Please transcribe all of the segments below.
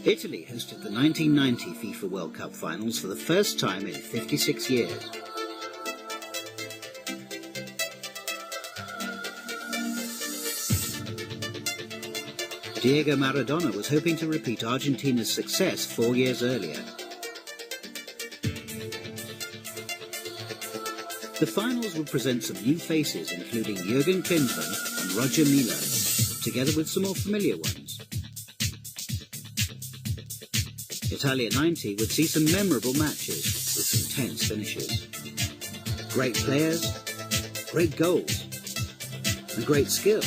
Italy hosted the 1990 FIFA World Cup finals for the first time in 56 years. Diego Maradona was hoping to repeat Argentina's success 4 years earlier. The finals would present some new faces, including Jürgen Klinsmann and Roger Milla, together with some more familiar ones. Italia 90 would see some memorable matches with some tense finishes. Great players, great goals, and great skill.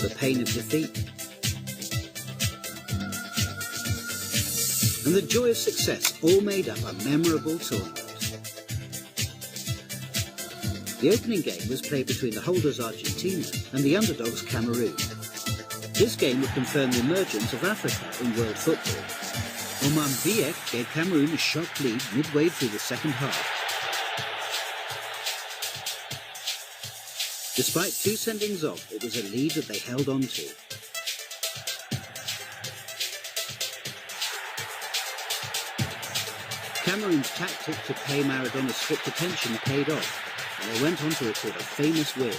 The pain of defeat, and the joy of success all made up a memorable tournament. The opening game was played between the holders Argentina and the underdogs Cameroon. This game would confirm the emergence of Africa in world football. Oman Ziyech gave Cameroon a sharp lead midway through the second half. Despite 2 sendings off, it was a lead that they held on to. Cameroon's tactic to pay Maradona's strict attention paid off, and they went on to record a famous win.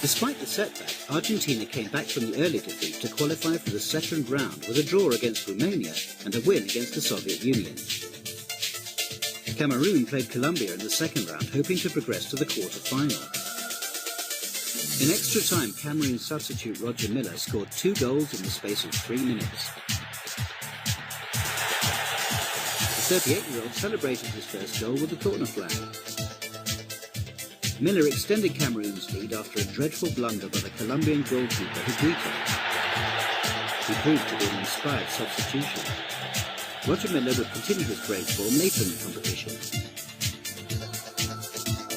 Despite the setback, Argentina came back from the early defeat to qualify for the second round with a draw against Romania and a win against the Soviet Union. Cameroon played Colombia in the second round, hoping to progress to the quarter-final. In extra time, Cameroon substitute Roger Milla scored 2 goals in the space of 3 minutes. The 38-year-old celebrated his first goal with the corner flag. Miller extended Cameroon's lead after a dreadful blunder by the Colombian goalkeeper Higuita. He proved to be an inspired substitution. Roger Miller would continue his great form later in the competition.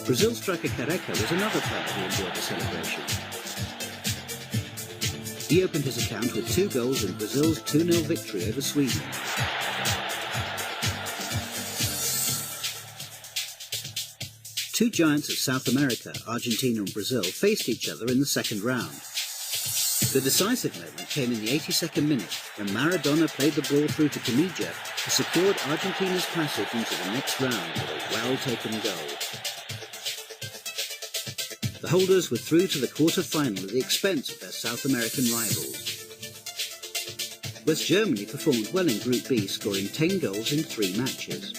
Brazil striker Careca was another player who enjoyed the celebration. He opened his account with 2 goals in Brazil's 2-0 victory over Sweden. Two giants of South America, Argentina and Brazil, faced each other in the second round. The decisive moment came in the 82nd minute when Maradona played the ball through to Canija, who secured Argentina's passage into the next round with a well-taken goal. The holders were through to the quarter-final at the expense of their South American rivals. West Germany performed well in Group B, scoring 10 goals in 3 matches.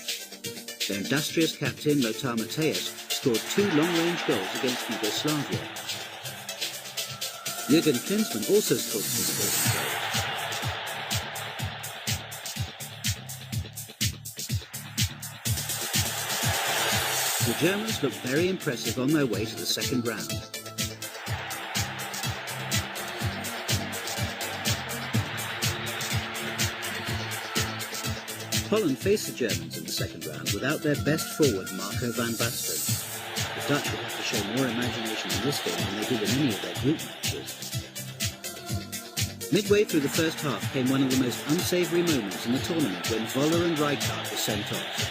Their industrious captain, Lothar Matthäus, scored 2 long-range goals against Yugoslavia. Jürgen Klinsmann also scored 2 important goals. The Germans looked very impressive on their way to the second round. Holland faced the Germans in the second round without their best forward, Marco van Basten. The Dutch would have to show more imagination in this game than they did in any of their group matches. Midway through the first half came one of the most unsavoury moments in the tournament when Voller and Rijkaard were sent off.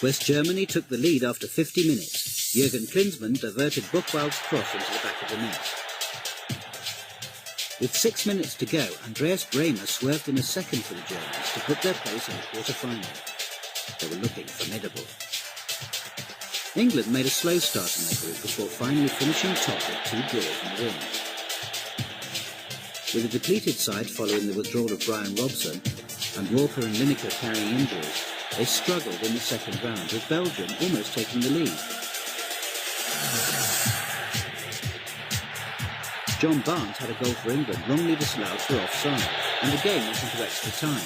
West Germany took the lead after 50 minutes. Jürgen Klinsmann diverted Buchwald's cross into the back of the net. With 6 minutes to go, Andreas Bremer swerved in a second for the Germans to put their place in the quarter-final. They were looking formidable. England made a slow start in their group before finally finishing top with 2 draws and a win. With a depleted side following the withdrawal of Brian Robson and Walker and Lineker carrying injuries, they struggled in the second round, with Belgium almost taking the lead. John Barnes had a goal for England wrongly disallowed for offside, and the game went into extra time.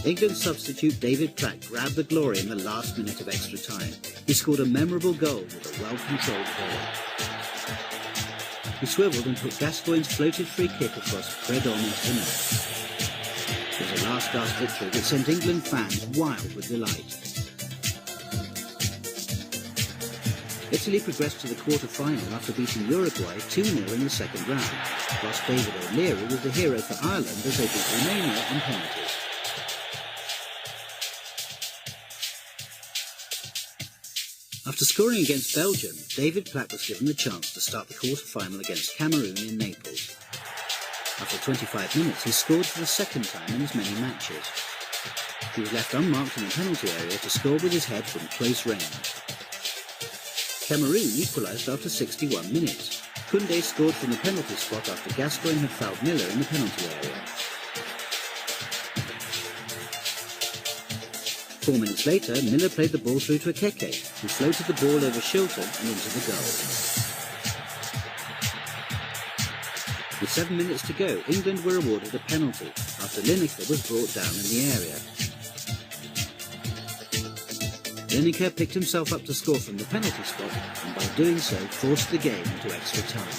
England substitute David Platt grabbed the glory in the last minute of extra time. He scored a memorable goal with a well-controlled volley. He swiveled and put Gascoigne's floated free kick across Predom into the net. It was a last-gasp victory that sent England fans wild with delight. Italy progressed to the quarter-final after beating Uruguay 2-0 in the second round, whilst David O'Leary was the hero for Ireland as they beat Romania on penalties. After scoring against Belgium, David Platt was given the chance to start the quarter-final against Cameroon in Naples. After 25 minutes, he scored for the second time in as many matches. He was left unmarked in the penalty area to score with his head from close range. Cameroon equalised after 61 minutes. Koundé scored from the penalty spot after Gascoigne had fouled Miller in the penalty area. 4 minutes later, Miller played the ball through to Akeke, who floated the ball over Shilton and into the goal. With 7 minutes to go, England were awarded a penalty after Lineker was brought down in the area. Lineker picked himself up to score from the penalty spot and by doing so forced the game into extra time.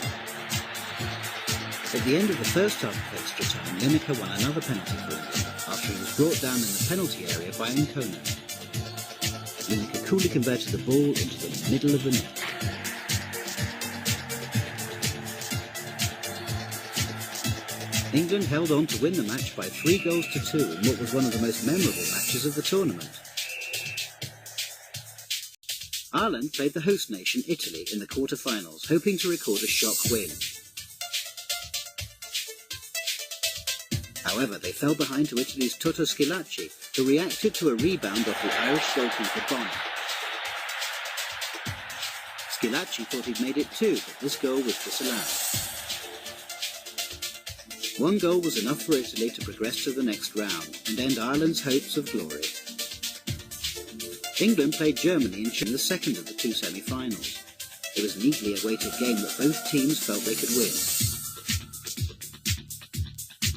At the end of the first half of extra time, Lineker won another penalty for England after he was brought down in the penalty area by Nkona. Lineker coolly converted the ball into the middle of the net. England held on to win the match by 3 goals to 2 in what was one of the most memorable matches of the tournament. Ireland played the host nation, Italy, in the quarter-finals, hoping to record a shock win. However, they fell behind to Italy's Toto Schillaci, who reacted to a rebound off the Irish goalkeeper Bonner. Schillaci thought he'd made it too, but this goal was disallowed. 1 goal was enough for Italy to progress to the next round and end Ireland's hopes of glory. England played Germany in the second of the 2 semi-finals. It was a neatly awaited game that both teams felt they could win.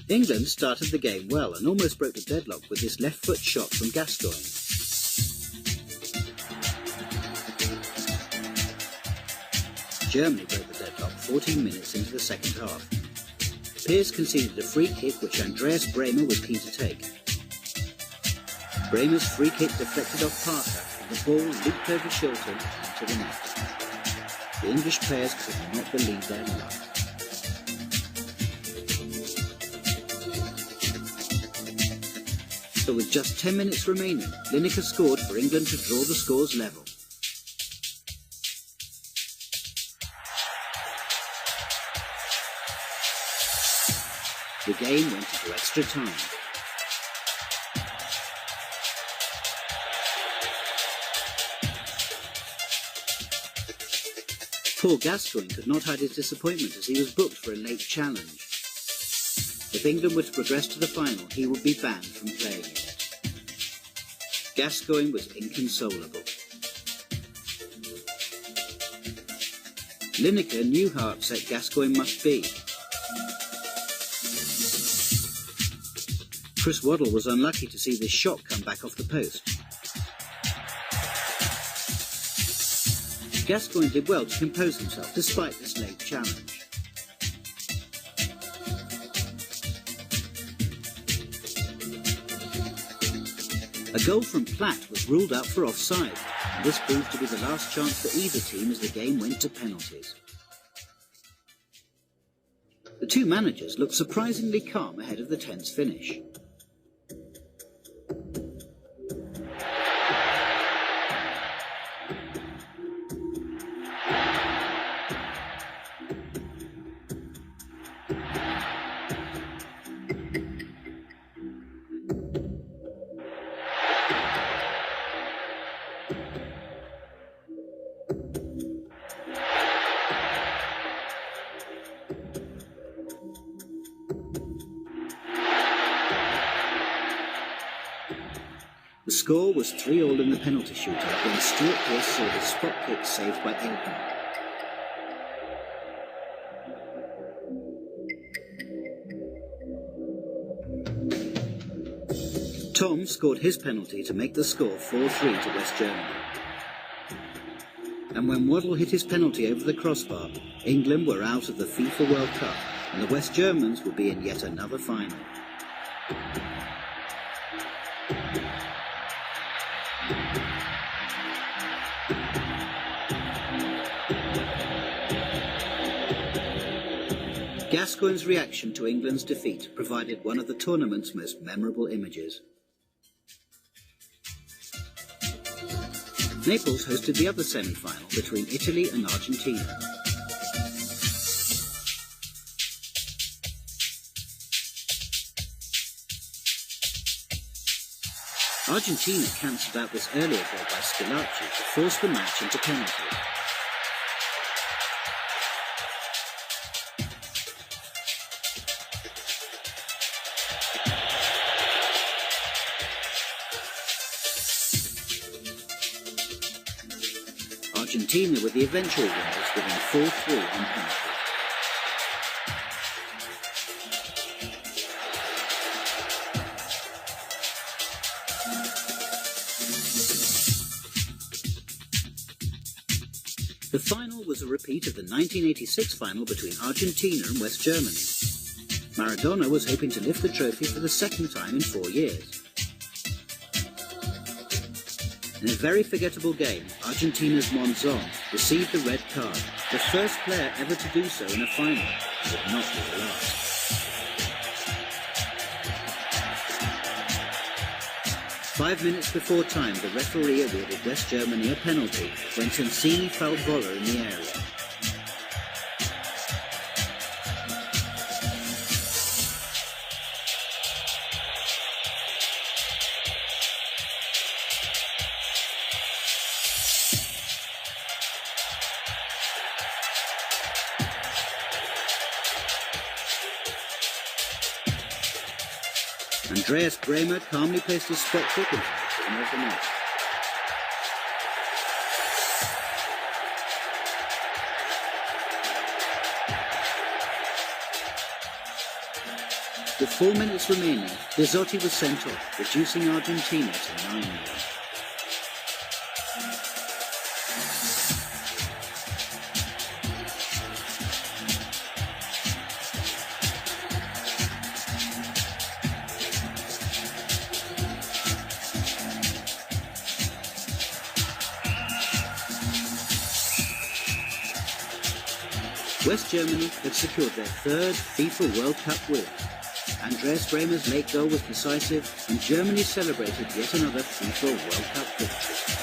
England started the game well and almost broke the deadlock with this left-foot shot from Gascoigne. Germany broke the deadlock 14 minutes into the second half. Pearce conceded a free kick which Andreas Bremer was keen to take. Bremer's free kick deflected off Parker and the ball looped over Shilton into the net. The English players could not believe their luck. But with just 10 minutes remaining, Lineker scored for England to draw the scores level. The game went into extra time. Poor Gascoigne could not hide his disappointment as he was booked for a late challenge. If England were to progress to the final, he would be banned from playing it. Gascoigne was inconsolable. Lineker knew how upset Gascoigne must be. Chris Waddle was unlucky to see this shot come back off the post. Gascoigne did well to compose himself despite this late challenge. A goal from Platt was ruled out for offside, and this proved to be the last chance for either team as the game went to penalties. The two managers looked surprisingly calm ahead of the tense finish. The score was 3-3 in the penalty shootout when Stuart Pearce saw his spot kick saved by Aiden. Tom scored his penalty to make the score 4-3 to West Germany. And when Waddle hit his penalty over the crossbar, England were out of the FIFA World Cup and the West Germans would be in yet another final. Gascoigne's reaction to England's defeat provided one of the tournament's most memorable images. Naples hosted the other semi-final between Italy and Argentina. Argentina cancelled out this earlier goal by Scalacci to force the match into penalty. Argentina were the eventual winners, winning 4-3 on penalty. The final was a repeat of the 1986 final between Argentina and West Germany. Maradona was hoping to lift the trophy for the second time in 4 years. In a very forgettable game, Argentina's Monzon received the red card, the first player ever to do so in a final, and would not be the last. Five minutes before time, the referee awarded West Germany a penalty when Sensini fouled Voller in the area. Andreas Bremer calmly placed his spot kick into the corner of the net. With 4 minutes remaining, Bizzotti was sent off, reducing Argentina to 9-0. West Germany had secured their third FIFA World Cup win. Andreas Bremer's late goal was decisive, and Germany celebrated yet another FIFA World Cup victory.